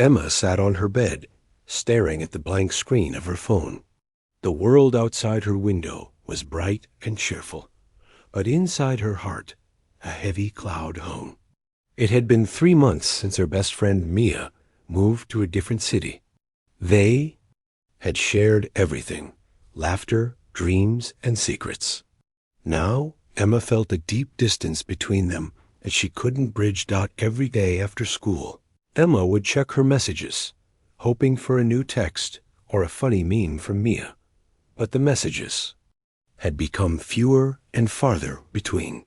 Emma sat on her bed, staring at the blank screen of her phone. The world outside her window was bright and cheerful, but inside her heart, a heavy cloud hung. It had been 3 months since her best friend Mia moved to a different city. They had shared everything, laughter, dreams, and secrets. Now, Emma felt a deep distance between them that she couldn't bridge. Every day after school, Emma would check her messages, hoping for a new text or a funny meme from Mia. But the messages had become fewer and farther between.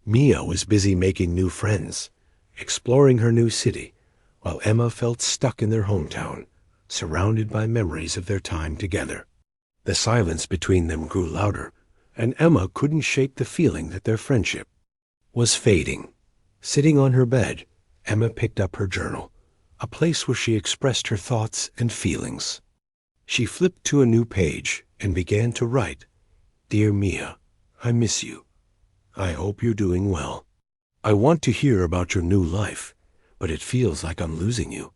Mia was busy making new friends, exploring her new city, while Emma felt stuck in their hometown, surrounded by memories of their time together. The silence between them grew louder, and Emma couldn't shake the feeling that their friendship was fading. Sitting on her bed, Emma picked up her journal, a place where she expressed her thoughts and feelings. She flipped to a new page and began to write, "Dear Mia, I miss you. I hope you're doing well. I want to hear about your new life, but it feels like I'm losing you.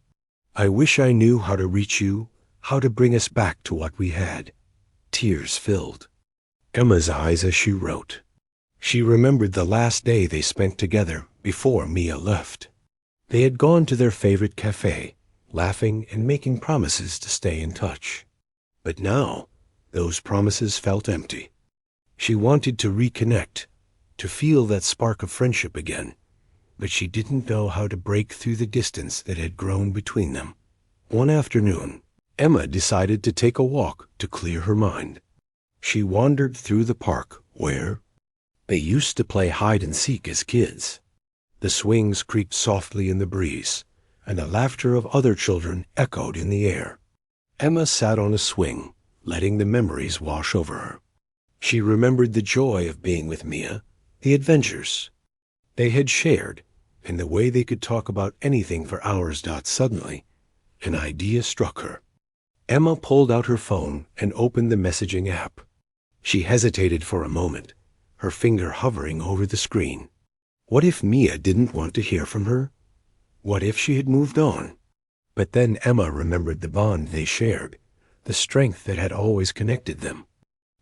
I wish I knew how to reach you, how to bring us back to what we had." Tears filled Emma's eyes as she wrote. She remembered the last day they spent together before Mia left. They had gone to their favorite cafe, laughing and making promises to stay in touch. But now, those promises felt empty. She wanted to reconnect, to feel that spark of friendship again, but she didn't know how to break through the distance that had grown between them. One afternoon, Emma decided to take a walk to clear her mind. She wandered through the park where they used to play hide and seek as kids. The swings creaked softly in the breeze, and the laughter of other children echoed in the air. Emma sat on a swing, letting the memories wash over her. She remembered the joy of being with Mia, the adventures they had shared, and the way they could talk about anything for hours. Suddenly, an idea struck her. Emma pulled out her phone and opened the messaging app. She hesitated for a moment, her finger hovering over the screen. What if Mia didn't want to hear from her? What if she had moved on? But then Emma remembered the bond they shared, the strength that had always connected them.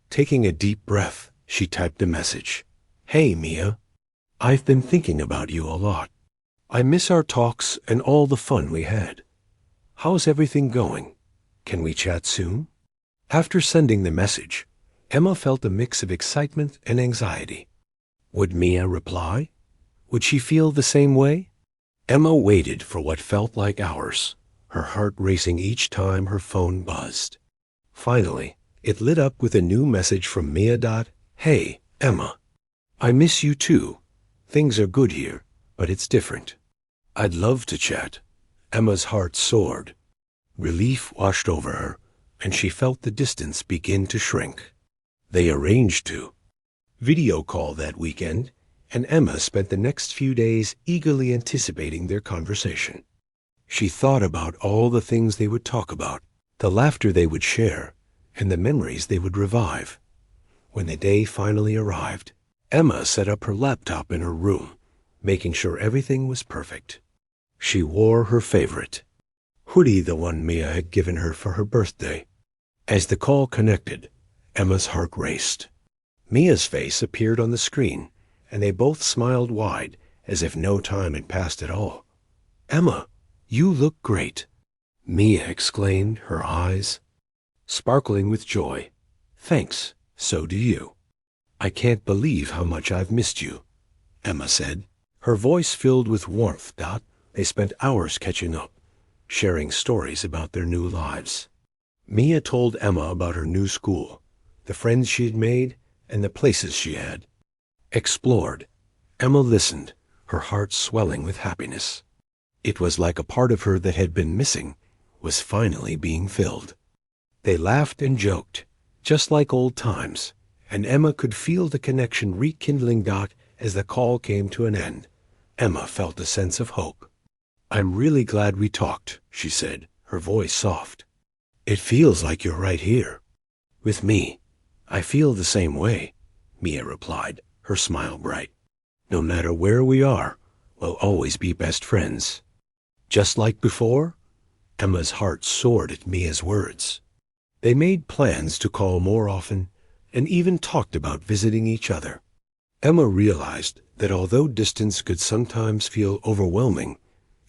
Taking a deep breath, she typed a message. "Hey, Mia. I've been thinking about you a lot. I miss our talks and all the fun we had. How's everything going? Can we chat soon?" After sending the message, Emma felt a mix of excitement and anxiety. Would Mia reply? Would she feel the same way? Emma waited for what felt like hours, her heart racing each time her phone buzzed. Finally, it lit up with a new message from Mia. "Hey, Emma. I miss you too. Things are good here, but it's different. I'd love to chat." Emma's heart soared. Relief washed over her, and she felt the distance begin to shrink. They arranged to video call that weekend, and Emma spent the next few days eagerly anticipating their conversation. She thought about all the things they would talk about, the laughter they would share, and the memories they would revive. When the day finally arrived, Emma set up her laptop in her room, making sure everything was perfect. She wore her favorite hoodie, the one Mia had given her for her birthday. As the call connected, Emma's heart raced. Mia's face appeared on the screen, and they both smiled wide, as if no time had passed at all. "Emma, you look great," Mia exclaimed, her eyes sparkling with joy. "Thanks, so do you. I can't believe how much I've missed you," Emma said, her voice filled with warmth. They spent hours catching up, sharing stories about their new lives. Mia told Emma about her new school, the friends she had made, and the places she had explored. Emma listened, her heart swelling with happiness. It was like a part of her that had been missing was finally being filled. They laughed and joked, just like old times, and Emma could feel the connection rekindling. As the call came to an end, Emma felt a sense of hope. "I'm really glad we talked," she said, her voice soft. "It feels like you're right here with me." "I feel the same way," Mia replied, her smile bright. "No matter where we are, we'll always be best friends." "Just like before?" Emma's heart soared at Mia's words. They made plans to call more often and even talked about visiting each other. Emma realized that although distance could sometimes feel overwhelming,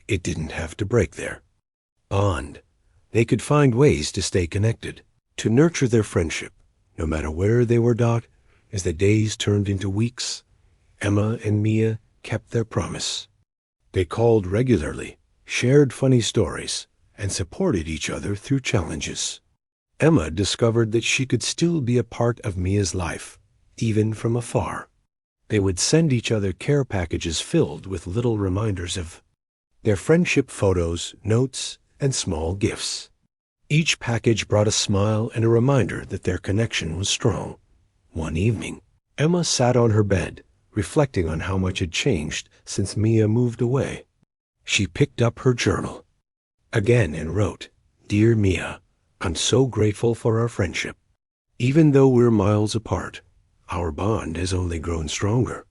it didn't have to break their bond. They could find ways to stay connected, to nurture their friendship, no matter where they were. As the days turned into weeks, Emma and Mia kept their promise. They called regularly, shared funny stories, and supported each other through challenges. Emma discovered that she could still be a part of Mia's life, even from afar. They would send each other care packages filled with little reminders of their friendship, photos, notes, and small gifts. Each package brought a smile and a reminder that their connection was strong. One evening, Emma sat on her bed, reflecting on how much had changed since Mia moved away. She picked up her journal again and wrote, "Dear Mia, I'm so grateful for our friendship. Even though we're miles apart, our bond has only grown stronger.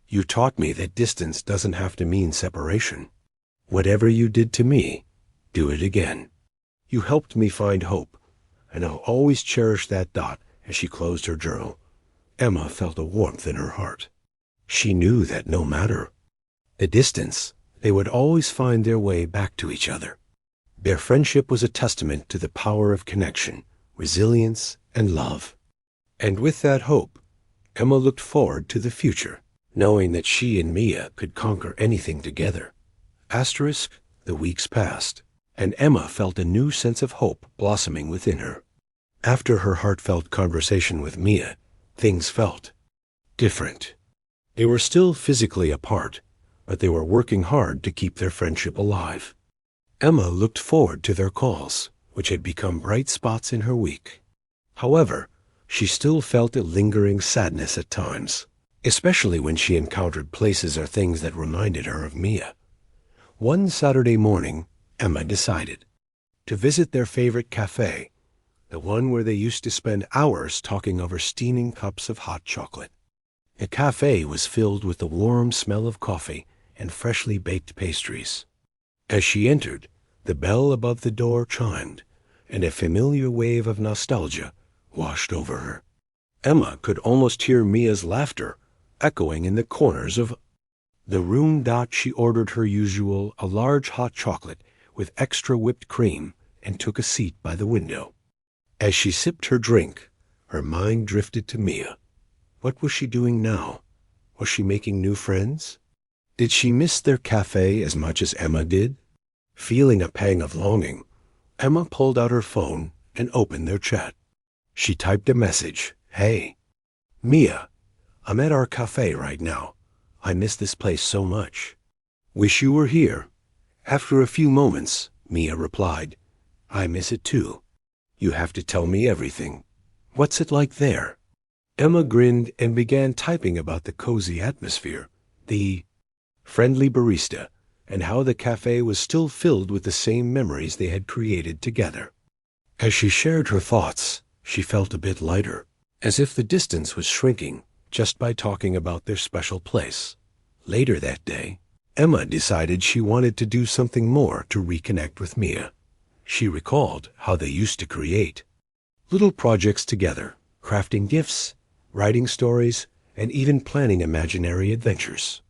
You taught me that distance doesn't have to mean separation. Whatever you did to me, do it again. You helped me find hope, and I'll always cherish that." As she closed her journal, Emma felt a warmth in her heart. She knew that no matter the distance, they would always find their way back to each other. Their friendship was a testament to the power of connection, resilience, and love. And with that hope, Emma looked forward to the future, knowing that she and Mia could conquer anything together. The weeks passed, and Emma felt a new sense of hope blossoming within her. After her heartfelt conversation with Mia, things felt different. They were still physically apart, but they were working hard to keep their friendship alive. Emma looked forward to their calls, which had become bright spots in her week. However, she still felt a lingering sadness at times, especially when she encountered places or things that reminded her of Mia. One Saturday morning, Emma decided to visit their favorite cafe, the one where they used to spend hours talking over steaming cups of hot chocolate. The cafe was filled with the warm smell of coffee and freshly baked pastries. As she entered, the bell above the door chimed, and a familiar wave of nostalgia washed over her. Emma could almost hear Mia's laughter echoing in the corners of the room. She ordered her usual, a large hot chocolate with extra whipped cream, and took a seat by the window. As she sipped her drink, her mind drifted to Mia. What was she doing now? Was she making new friends? Did she miss their cafe as much as Emma did? Feeling a pang of longing, Emma pulled out her phone and opened their chat. She typed a message. "Hey, Mia, I'm at our cafe right now. I miss this place so much. Wish you were here." After a few moments, Mia replied, "I miss it too. You have to tell me everything. What's it like there?" Emma grinned and began typing about the cozy atmosphere, the friendly barista, and how the cafe was still filled with the same memories they had created together. As she shared her thoughts, she felt a bit lighter, as if the distance was shrinking just by talking about their special place. Later that day, Emma decided she wanted to do something more to reconnect with Mia. She recalled how they used to create little projects together, crafting gifts, writing stories, and even planning imaginary adventures.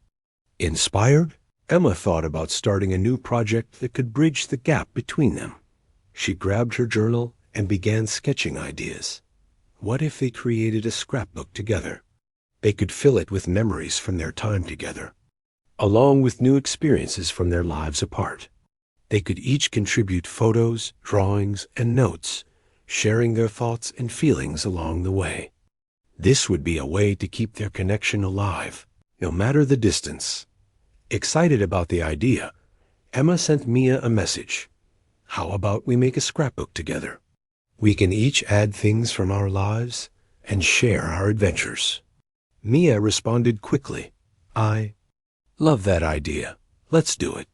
Inspired, Emma thought about starting a new project that could bridge the gap between them. She grabbed her journal and began sketching ideas. What if they created a scrapbook together? They could fill it with memories from their time together, along with new experiences from their lives apart. They could each contribute photos, drawings, and notes, sharing their thoughts and feelings along the way. This would be a way to keep their connection alive, no matter the distance. Excited about the idea, Emma sent Mia a message. "How about we make a scrapbook together? We can each add things from our lives and share our adventures." Mia responded quickly, "I love that idea. Let's do it."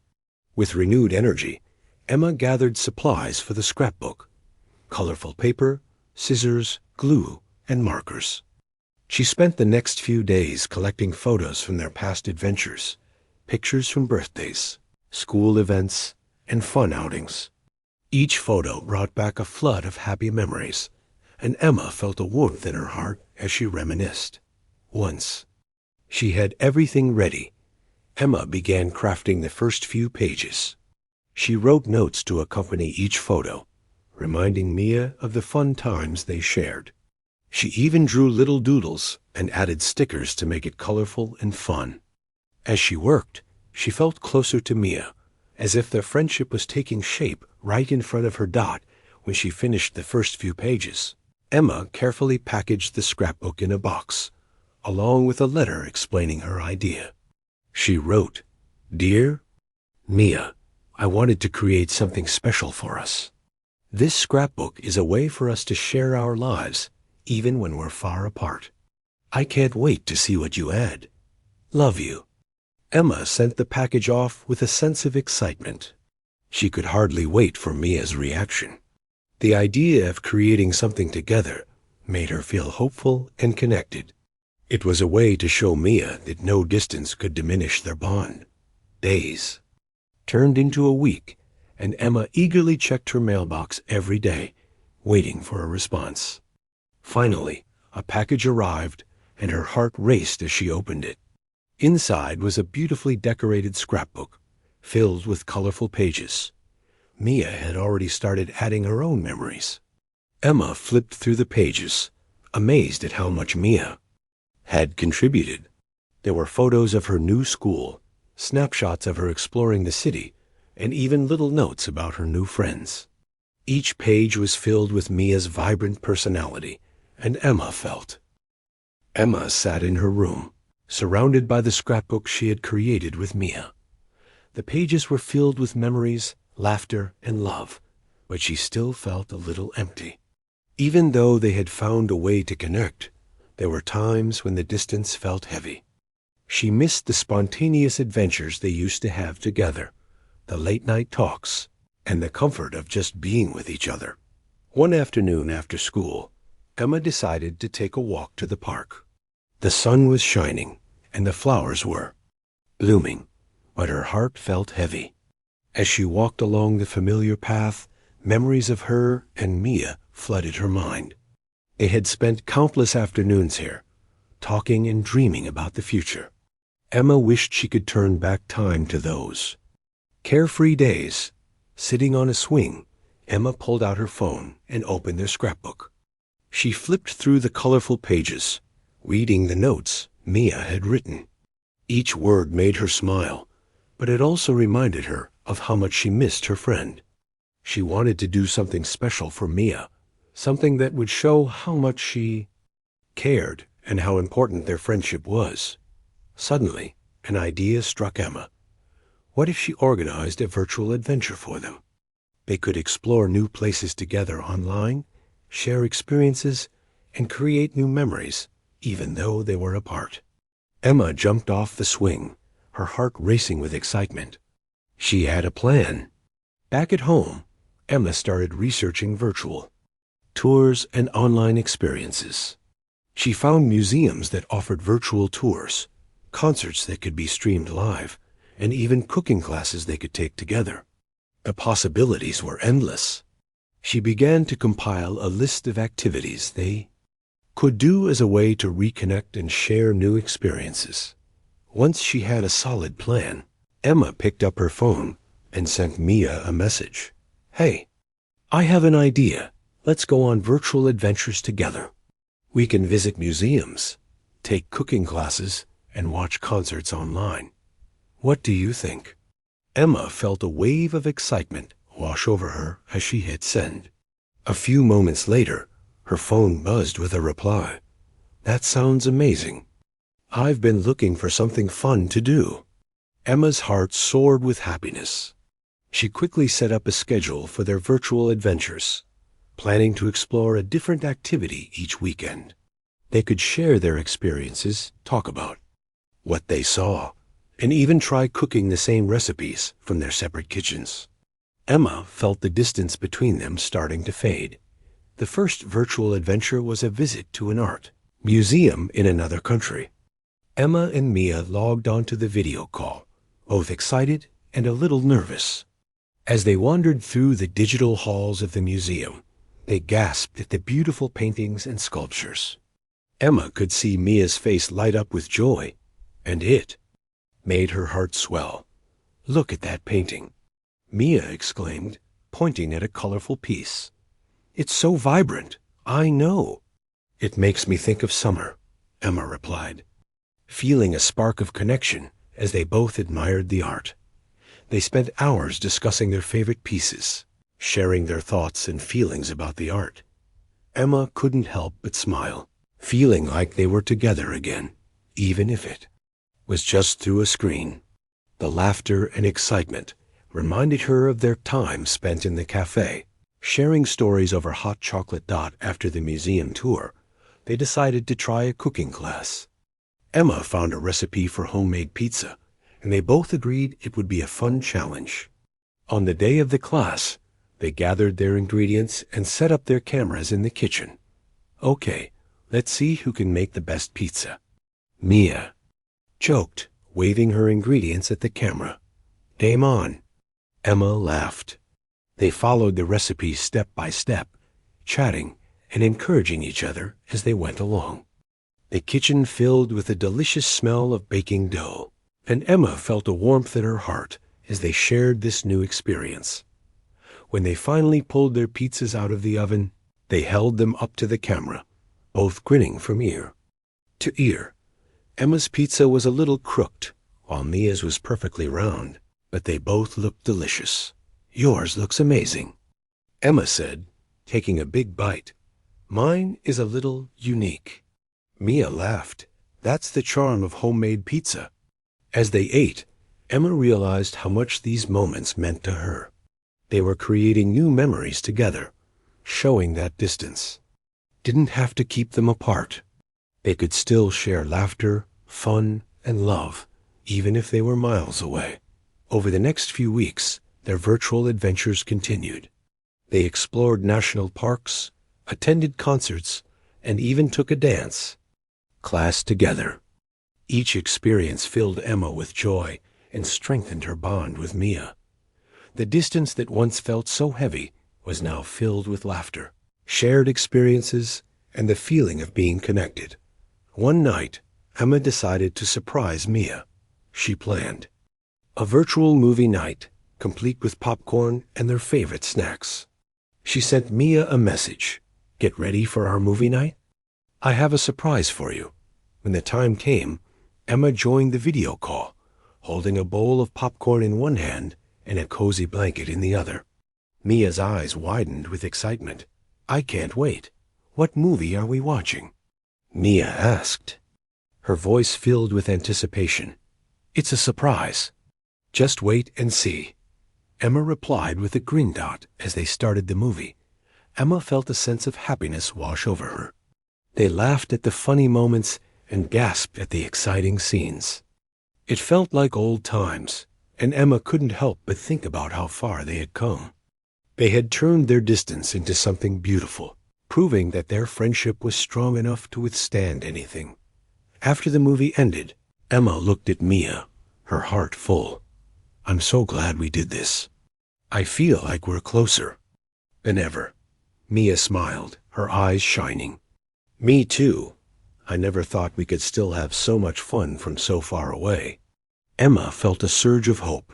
With renewed energy, Emma gathered supplies for the scrapbook: colorful paper, scissors, glue, and markers. She spent the next few days collecting photos from their past adventures, pictures from birthdays, school events, and fun outings. Each photo brought back a flood of happy memories, and Emma felt a warmth in her heart as she reminisced. Once she had everything ready, Emma began crafting the first few pages. She wrote notes to accompany each photo, reminding Mia of the fun times they shared. She even drew little doodles and added stickers to make it colorful and fun. As she worked, she felt closer to Mia, as if their friendship was taking shape right in front of her dot when she finished the first few pages. Emma carefully packaged the scrapbook in a box, along with a letter explaining her idea. She wrote, "Dear Mia, I wanted to create something special for us. This scrapbook is a way for us to share our lives, even when we're far apart. I can't wait to see what you add. Love you." Emma sent the package off with a sense of excitement. She could hardly wait for Mia's reaction. The idea of creating something together made her feel hopeful and connected. It was a way to show Mia that no distance could diminish their bond. Days turned into a week, and Emma eagerly checked her mailbox every day, waiting for a response. Finally, a package arrived, and her heart raced as she opened it. Inside was a beautifully decorated scrapbook, filled with colorful pages. Mia had already started adding her own memories. Emma flipped through the pages, amazed at how much Mia had contributed. There were photos of her new school, snapshots of her exploring the city, and even little notes about her new friends. Each page was filled with Mia's vibrant personality, and Emma sat in her room, surrounded by the scrapbook she had created with Mia. The pages were filled with memories, laughter, and love, but she still felt a little empty. Even though they had found a way to connect, there were times when the distance felt heavy. She missed the spontaneous adventures they used to have together, the late-night talks, and the comfort of just being with each other. One afternoon after school, Emma decided to take a walk to the park. The sun was shining, and the flowers were blooming, but her heart felt heavy. As she walked along the familiar path, memories of her and Mia flooded her mind. They had spent countless afternoons here, talking and dreaming about the future. Emma wished she could turn back time to those carefree days. Sitting on a swing, Emma pulled out her phone and opened their scrapbook. She flipped through the colorful pages, reading the notes Mia had written. Each word made her smile, but it also reminded her of how much she missed her friend. She wanted to do something special for Mia, something that would show how much she cared and how important their friendship was. Suddenly, an idea struck Emma. What if she organized a virtual adventure for them? They could explore new places together online, share experiences, and create new memories, even though they were apart. Emma jumped off the swing, her heart racing with excitement. She had a plan. Back at home, Emma started researching virtual tours and online experiences. She found museums that offered virtual tours, concerts that could be streamed live, and even cooking classes they could take together. The possibilities were endless. She began to compile a list of activities they could do as a way to reconnect and share new experiences. Once she had a solid plan, Emma picked up her phone and sent Mia a message. "Hey, I have an idea. Let's go on virtual adventures together. We can visit museums, take cooking classes, and watch concerts online. What do you think?" Emma felt a wave of excitement wash over her as she hit send. A few moments later, her phone buzzed with a reply. "That sounds amazing. I've been looking for something fun to do." Emma's heart soared with happiness. She quickly set up a schedule for their virtual adventures, planning to explore a different activity each weekend. They could share their experiences, talk about what they saw, and even try cooking the same recipes from their separate kitchens. Emma felt the distance between them starting to fade. The first virtual adventure was a visit to an art museum in another country. Emma and Mia logged onto the video call, both excited and a little nervous. As they wandered through the digital halls of the museum, they gasped at the beautiful paintings and sculptures. Emma could see Mia's face light up with joy, and it made her heart swell. "Look at that painting," Mia exclaimed, pointing at a colorful piece. "It's so vibrant. I know." "It makes me think of summer," Emma replied, feeling a spark of connection as they both admired the art. They spent hours discussing their favorite pieces, sharing their thoughts and feelings about the art. Emma couldn't help but smile, feeling like they were together again, even if it was just through a screen. The laughter and excitement reminded her of their time spent in the cafe. Sharing stories over hot chocolate dot after the museum tour, they decided to try a cooking class. Emma found a recipe for homemade pizza, and they both agreed it would be a fun challenge. On the day of the class, they gathered their ingredients and set up their cameras in the kitchen. "Okay, let's see who can make the best pizza," Mia joked, waving her ingredients at the camera. "Game on." Emma laughed. They followed the recipe step by step, chatting and encouraging each other as they went along. The kitchen filled with a delicious smell of baking dough, and Emma felt a warmth in her heart as they shared this new experience. When they finally pulled their pizzas out of the oven, they held them up to the camera, both grinning from ear to ear. Emma's pizza was a little crooked, while Mia's was perfectly round, but they both looked delicious. "Yours looks amazing," Emma said, taking a big bite. "Mine is a little unique." Mia laughed. "That's the charm of homemade pizza." As they ate, Emma realized how much these moments meant to her. They were creating new memories together, showing that distance didn't have to keep them apart. They could still share laughter, fun, and love, even if they were miles away. Over the next few weeks, their virtual adventures continued. They explored national parks, attended concerts, and even took a dance class together. Each experience filled Emma with joy and strengthened her bond with Mia. The distance that once felt so heavy was now filled with laughter, shared experiences, and the feeling of being connected. One night, Emma decided to surprise Mia. She planned a virtual movie night, complete with popcorn and their favorite snacks. She sent Mia a message. "Get ready for our movie night? I have a surprise for you." When the time came, Emma joined the video call, holding a bowl of popcorn in one hand and a cozy blanket in the other. Mia's eyes widened with excitement. "I can't wait. What movie are we watching?" Mia asked, her voice filled with anticipation. "It's a surprise. Just wait and see," Emma replied with a grin dot as they started the movie. Emma felt a sense of happiness wash over her. They laughed at the funny moments and gasped at the exciting scenes. It felt like old times, and Emma couldn't help but think about how far they had come. They had turned their distance into something beautiful, proving that their friendship was strong enough to withstand anything. After the movie ended, Emma looked at Mia, her heart full. "I'm so glad we did this. I feel like we're closer than ever." Mia smiled, her eyes shining. "Me too. I never thought we could still have so much fun from so far away." Emma felt a surge of hope.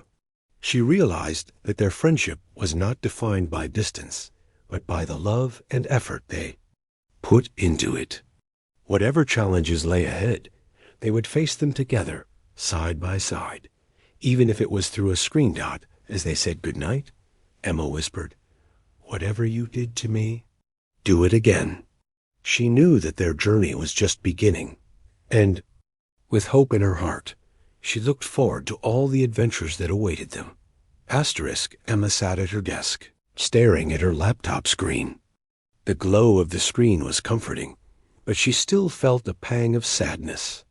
She realized that their friendship was not defined by distance, but by the love and effort they put into it. Whatever challenges lay ahead, they would face them together, side by side. Even if it was through a screen dot as they said goodnight, Emma whispered, "Whatever you did to me, do it again." She knew that their journey was just beginning, and, with hope in her heart, she looked forward to all the adventures that awaited them. Emma sat at her desk, staring at her laptop screen. The glow of the screen was comforting, but she still felt a pang of sadness.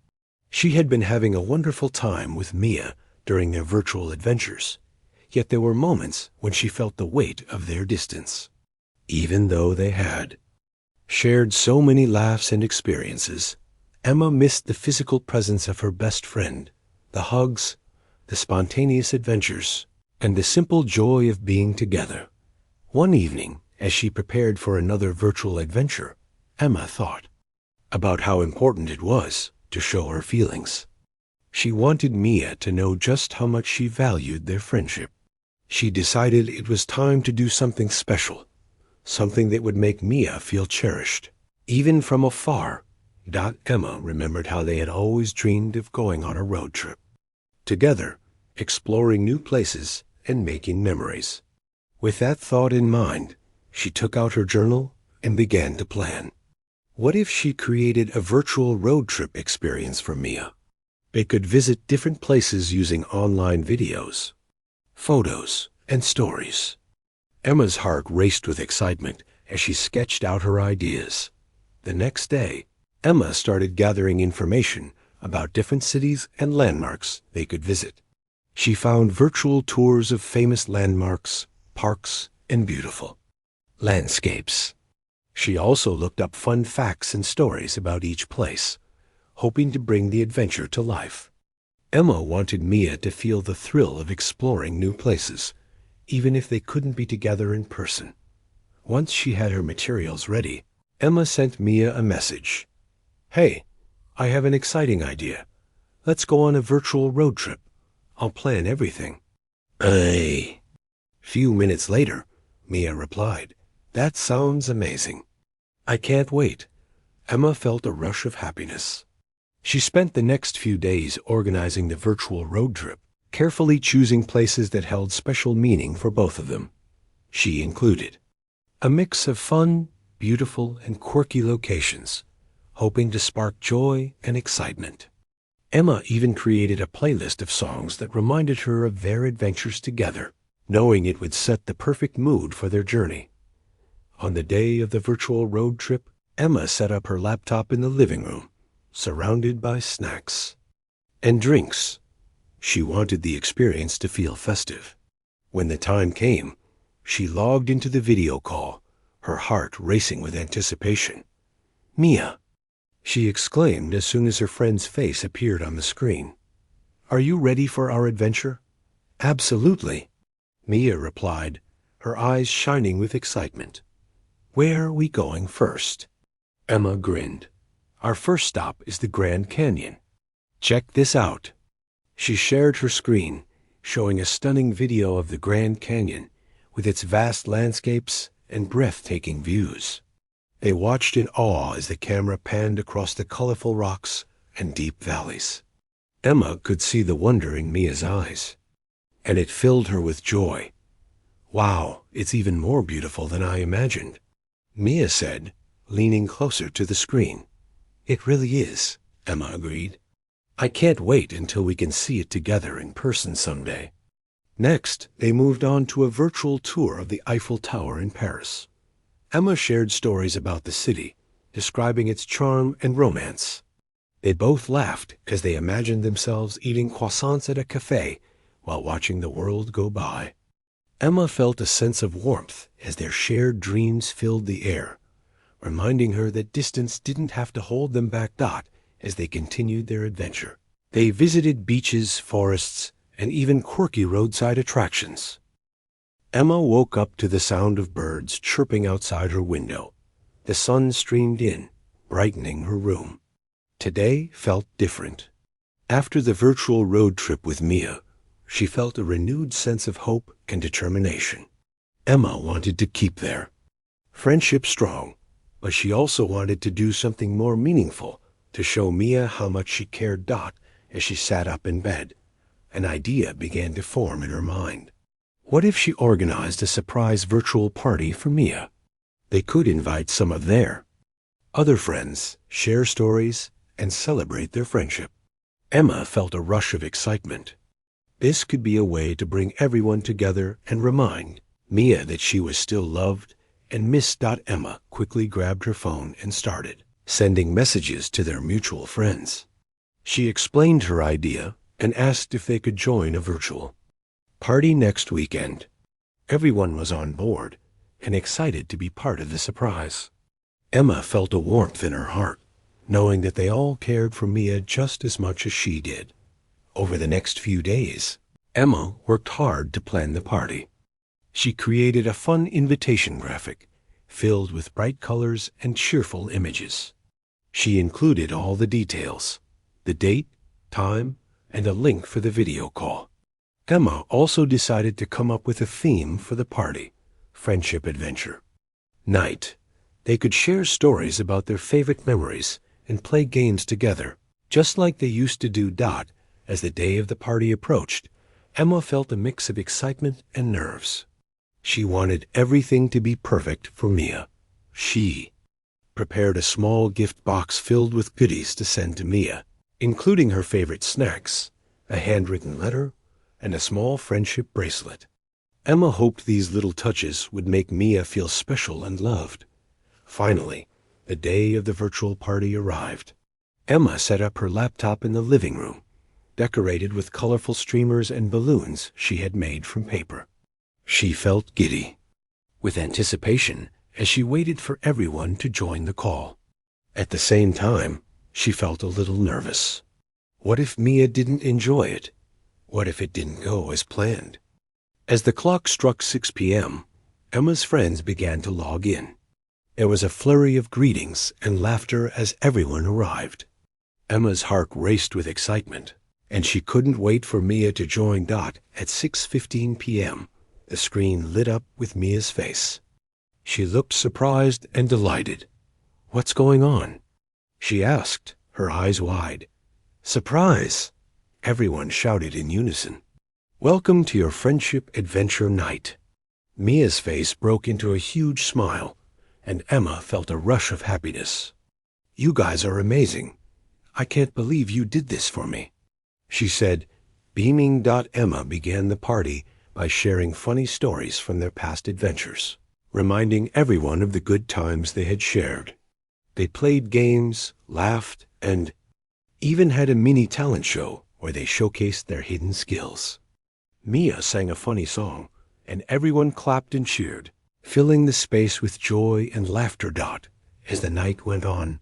She had been having a wonderful time with Mia during their virtual adventures, yet there were moments when she felt the weight of their distance. Even though they had shared so many laughs and experiences, Emma missed the physical presence of her best friend, the hugs, the spontaneous adventures. and the simple joy of being together. One evening, as she prepared for another virtual adventure, Emma thought about how important it was to show her feelings. She wanted Mia to know just how much she valued their friendship. She decided it was time to do something special, something that would make Mia feel cherished, even from afar. Emma remembered how they had always dreamed of going on a road trip, together, exploring new places and making memories. With that thought in mind, she took out her journal and began to plan. What if she created a virtual road trip experience for Mia? They could visit different places using online videos, photos, and stories. Emma's heart raced with excitement as she sketched out her ideas. The next day, Emma started gathering information about different cities and landmarks they could visit. She found virtual tours of famous landmarks, parks, and beautiful landscapes. She also looked up fun facts and stories about each place, hoping to bring the adventure to life. Emma wanted Mia to feel the thrill of exploring new places, even if they couldn't be together in person. Once she had her materials ready, Emma sent Mia a message. "Hey, I have an exciting idea. Let's go on a virtual road trip. I'll plan everything." "Aye." Few minutes later, Mia replied, "That sounds amazing. I can't wait." Emma felt a rush of happiness. She spent the next few days organizing the virtual road trip, carefully choosing places that held special meaning for both of them. She included a mix of fun, beautiful, and quirky locations, hoping to spark joy and excitement. Emma even created a playlist of songs that reminded her of their adventures together, knowing it would set the perfect mood for their journey. On the day of the virtual road trip, Emma set up her laptop in the living room, surrounded by snacks and drinks. She wanted the experience to feel festive. When the time came, she logged into the video call, her heart racing with anticipation. "Mia," she exclaimed as soon as her friend's face appeared on the screen. "Are you ready for our adventure?" "Absolutely," Mia replied, her eyes shining with excitement. "Where are we going first?" Emma grinned. "Our first stop is the Grand Canyon. Check this out." She shared her screen, showing a stunning video of the Grand Canyon with its vast landscapes and breathtaking views. They watched in awe as the camera panned across the colorful rocks and deep valleys. Emma could see the wonder in Mia's eyes, and it filled her with joy. "Wow, it's even more beautiful than I imagined," Mia said, leaning closer to the screen. "It really is," Emma agreed. "I can't wait until we can see it together in person someday." Next, they moved on to a virtual tour of the Eiffel Tower in Paris. Emma shared stories about the city, describing its charm and romance. They both laughed as they imagined themselves eating croissants at a cafe while watching the world go by. Emma felt a sense of warmth as their shared dreams filled the air, reminding her that distance didn't have to hold them back. As they continued their adventure, they visited beaches, forests, and even quirky roadside attractions. Emma woke up to the sound of birds chirping outside her window. The sun streamed in, brightening her room. Today felt different. After the virtual road trip with Mia, she felt a renewed sense of hope and determination. Emma wanted to keep their friendship strong, but she also wanted to do something more meaningful to show Mia how much she cared. As she sat up in bed, an idea began to form in her mind. What if she organized a surprise virtual party for Mia? They could invite some of their other friends, share stories, and celebrate their friendship. Emma felt a rush of excitement. This could be a way to bring everyone together and remind Mia that she was still loved and missed. Emma quickly grabbed her phone and started sending messages to their mutual friends. She explained her idea and asked if they could join a virtual party next weekend. Everyone was on board and excited to be part of the surprise. Emma felt a warmth in her heart, knowing that they all cared for Mia just as much as she did. Over the next few days, Emma worked hard to plan the party. She created a fun invitation graphic filled with bright colors and cheerful images. She included all the details, the date, time, and a link for the video call. Emma also decided to come up with a theme for the party, Friendship Adventure. Night. They could share stories about their favorite memories and play games together, just like they used to do. As the day of the party approached, Emma felt a mix of excitement and nerves. She wanted everything to be perfect for Mia. She prepared a small gift box filled with goodies to send to Mia, including her favorite snacks, a handwritten letter, and a small friendship bracelet. Emma hoped these little touches would make Mia feel special and loved. Finally, the day of the virtual party arrived. Emma set up her laptop in the living room, decorated with colorful streamers and balloons she had made from paper. She felt giddy with anticipation as she waited for everyone to join the call. At the same time, she felt a little nervous. What if Mia didn't enjoy it? What if it didn't go as planned? As the clock struck 6 p.m., Emma's friends began to log in. There was a flurry of greetings and laughter as everyone arrived. Emma's heart raced with excitement, and she couldn't wait for Mia to join. At 6:15 p.m., the screen lit up with Mia's face. She looked surprised and delighted. "What's going on?" she asked, her eyes wide. "Surprise!" everyone shouted in unison. "Welcome to your Friendship Adventure night." Mia's face broke into a huge smile, and Emma felt a rush of happiness. "You guys are amazing. I can't believe you did this for me," she said, beaming. Emma began the party by sharing funny stories from their past adventures, reminding everyone of the good times they had shared. They played games, laughed, and even had a mini talent show where they showcased their hidden skills. Mia sang a funny song, and everyone clapped and cheered, filling the space with joy and laughter. As the night went on,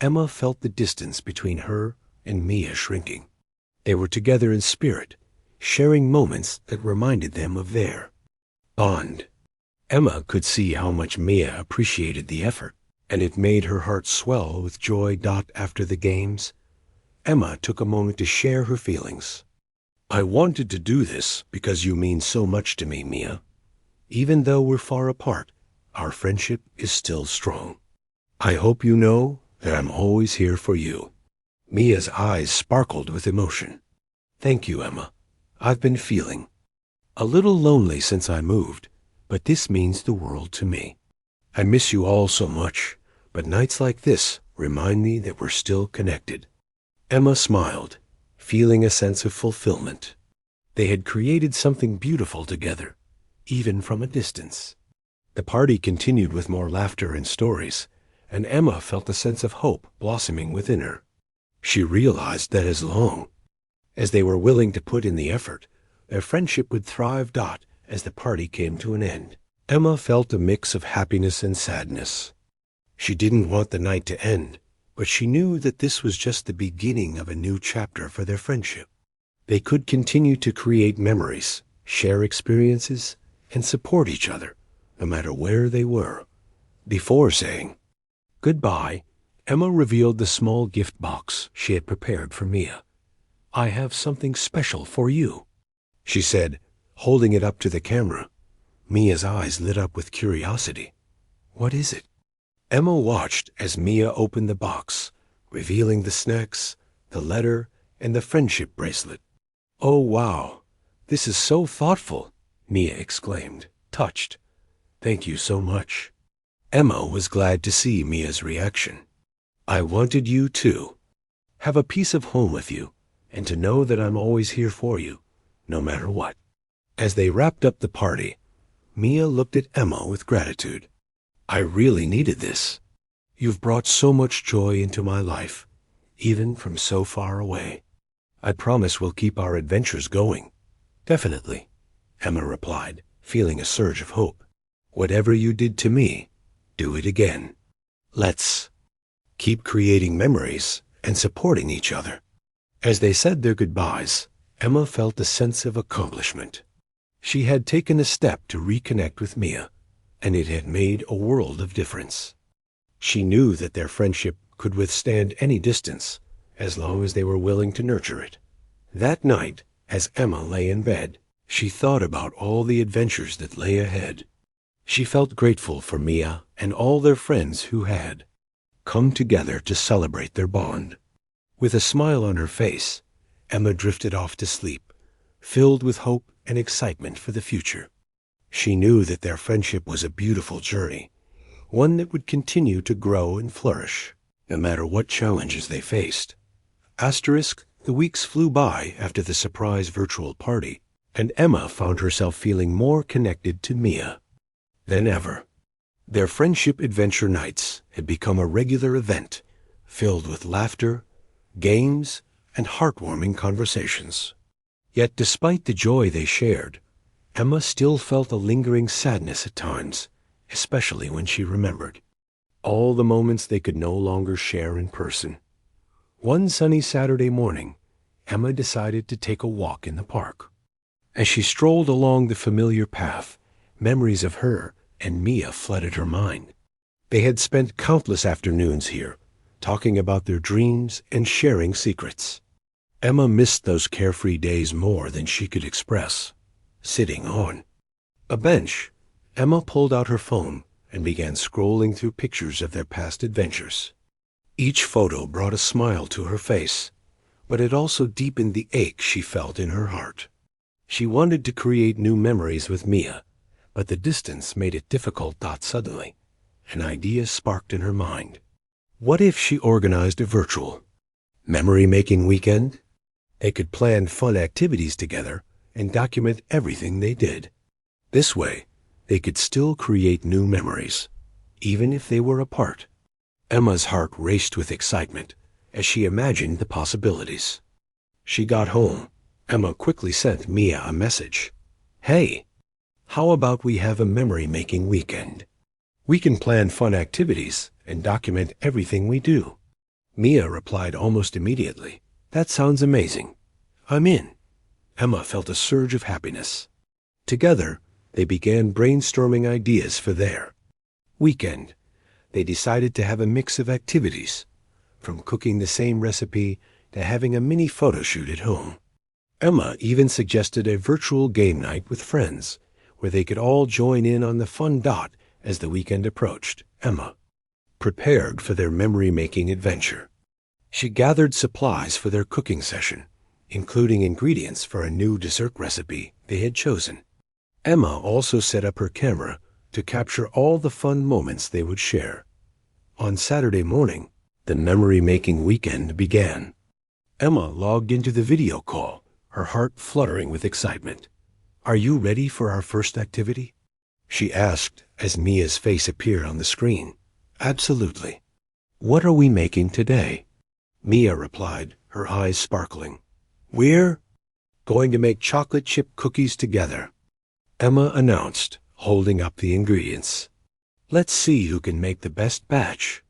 Emma felt the distance between her and Mia shrinking. They were together in spirit, sharing moments that reminded them of their bond. Emma could see how much Mia appreciated the effort, and it made her heart swell with joy. After the games, Emma took a moment to share her feelings. "I wanted to do this because you mean so much to me, Mia. Even though we're far apart, our friendship is still strong. I hope you know that I'm always here for you." Mia's eyes sparkled with emotion. "Thank you, Emma. I've been feeling a little lonely since I moved, but this means the world to me. I miss you all so much, but nights like this remind me that we're still connected." Emma smiled, feeling a sense of fulfillment. They had created something beautiful together, even from a distance. The party continued with more laughter and stories, and Emma felt a sense of hope blossoming within her. She realized that as long as they were willing to put in the effort, their friendship would thrive. As the party came to an end, Emma felt a mix of happiness and sadness. She didn't want the night to end, but she knew that this was just the beginning of a new chapter for their friendship. They could continue to create memories, share experiences, and support each other, no matter where they were. Before saying goodbye, Emma revealed the small gift box she had prepared for Mia. "I have something special for you," she said, holding it up to the camera. Mia's eyes lit up with curiosity. "What is it?" Emma watched as Mia opened the box, revealing the snacks, the letter, and the friendship bracelet. "Oh, wow, this is so thoughtful," Mia exclaimed, touched. "Thank you so much." Emma was glad to see Mia's reaction. "I wanted you to have a piece of home with you, and to know that I'm always here for you, no matter what." As they wrapped up the party, Mia looked at Emma with gratitude. "I really needed this. You've brought so much joy into my life, even from so far away. I promise we'll keep our adventures going." "Definitely," Emma replied, feeling a surge of hope. "Whatever you did to me, do it again. Let's keep creating memories and supporting each other." As they said their goodbyes, Emma felt a sense of accomplishment. She had taken a step to reconnect with Mia, and it had made a world of difference. She knew that their friendship could withstand any distance, as long as they were willing to nurture it. That night, as Emma lay in bed, she thought about all the adventures that lay ahead. She felt grateful for Mia and all their friends who had come together to celebrate their bond. With a smile on her face, Emma drifted off to sleep, filled with hope and excitement for the future. She knew that their friendship was a beautiful journey, one that would continue to grow and flourish, no matter what challenges they faced. The weeks flew by after the surprise virtual party, and Emma found herself feeling more connected to Mia than ever. Their friendship adventure nights had become a regular event, filled with laughter, games, and heartwarming conversations. Yet despite the joy they shared, Emma still felt a lingering sadness at times, especially when she remembered all the moments they could no longer share in person. One sunny Saturday morning, Emma decided to take a walk in the park. As she strolled along the familiar path, memories of her and Mia flooded her mind. They had spent countless afternoons here, talking about their dreams and sharing secrets. Emma missed those carefree days more than she could express. Sitting on a bench, Emma pulled out her phone and began scrolling through pictures of their past adventures. Each photo brought a smile to her face, but it also deepened the ache she felt in her heart. She wanted to create new memories with Mia, but the distance made it difficult. Suddenly, an idea sparked in her mind. What if she organized a virtual memory-making weekend? They could plan fun activities together and document everything they did. This way, they could still create new memories, even if they were apart. Emma's heart raced with excitement as she imagined the possibilities. She got home. Emma quickly sent Mia a message. "Hey, how about we have a memory-making weekend? We can plan fun activities and document everything we do." Mia replied almost immediately, "That sounds amazing. I'm in." Emma felt a surge of happiness. Together, they began brainstorming ideas for their weekend. They decided to have a mix of activities, from cooking the same recipe to having a mini photo shoot at home. Emma even suggested a virtual game night with friends, where they could all join in on the fun. As the weekend approached, Emma prepared for their memory-making adventure. She gathered supplies for their cooking session, including ingredients for a new dessert recipe they had chosen. Emma also set up her camera to capture all the fun moments they would share. On Saturday morning, the memory-making weekend began. Emma logged into the video call, her heart fluttering with excitement. "Are you ready for our first activity?" she asked as Mia's face appeared on the screen. "Absolutely." "What are we making today?" Mia replied, her eyes sparkling. "We're going to make chocolate chip cookies together," Emma announced, holding up the ingredients. "Let's see who can make the best batch."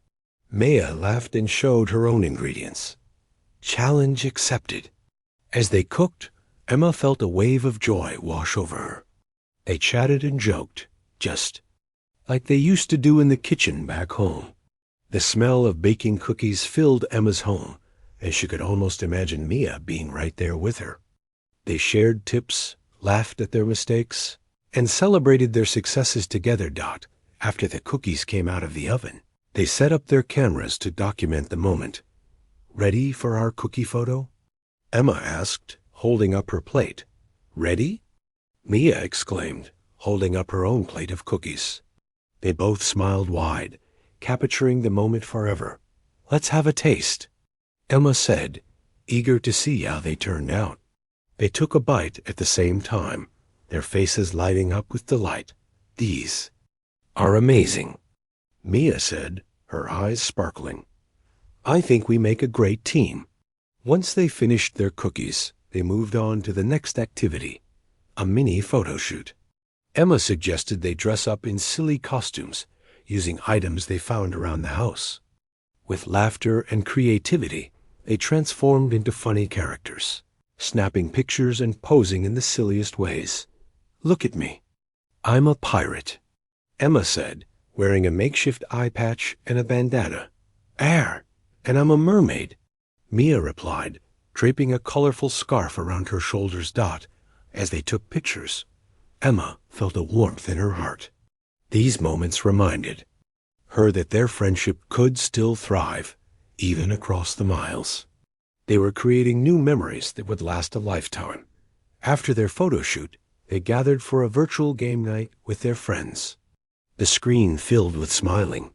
Mia laughed and showed her own ingredients. Challenge accepted. As they cooked, Emma felt a wave of joy wash over her. They chatted and joked, just like they used to do in the kitchen back home. The smell of baking cookies filled Emma's home, and she could almost imagine Mia being right there with her. They shared tips, laughed at their mistakes, and celebrated their successes together. After the cookies came out of the oven, they set up their cameras to document the moment. "Ready for our cookie photo?" Emma asked, holding up her plate. "Ready?" Mia exclaimed, holding up her own plate of cookies. They both smiled wide, capturing the moment forever. "Let's have a taste," Emma said, eager to see how they turned out. They took a bite at the same time, their faces lighting up with delight. "These are amazing," Mia said, her eyes sparkling. "I think we make a great team." Once they finished their cookies, they moved on to the next activity, a mini photo shoot. Emma suggested they dress up in silly costumes, using items they found around the house. With laughter and creativity, they transformed into funny characters. snapping pictures and posing in the silliest ways. "Look at me. I'm a pirate," Emma said, wearing a makeshift eye patch and a bandana. "And I'm a mermaid," Mia replied, draping a colorful scarf around her shoulders. As they took pictures, Emma felt a warmth in her heart. These moments reminded her that their friendship could still thrive, even across the miles. They were creating new memories that would last a lifetime. After their photo shoot, they gathered for a virtual game night with their friends. The screen filled with smiling,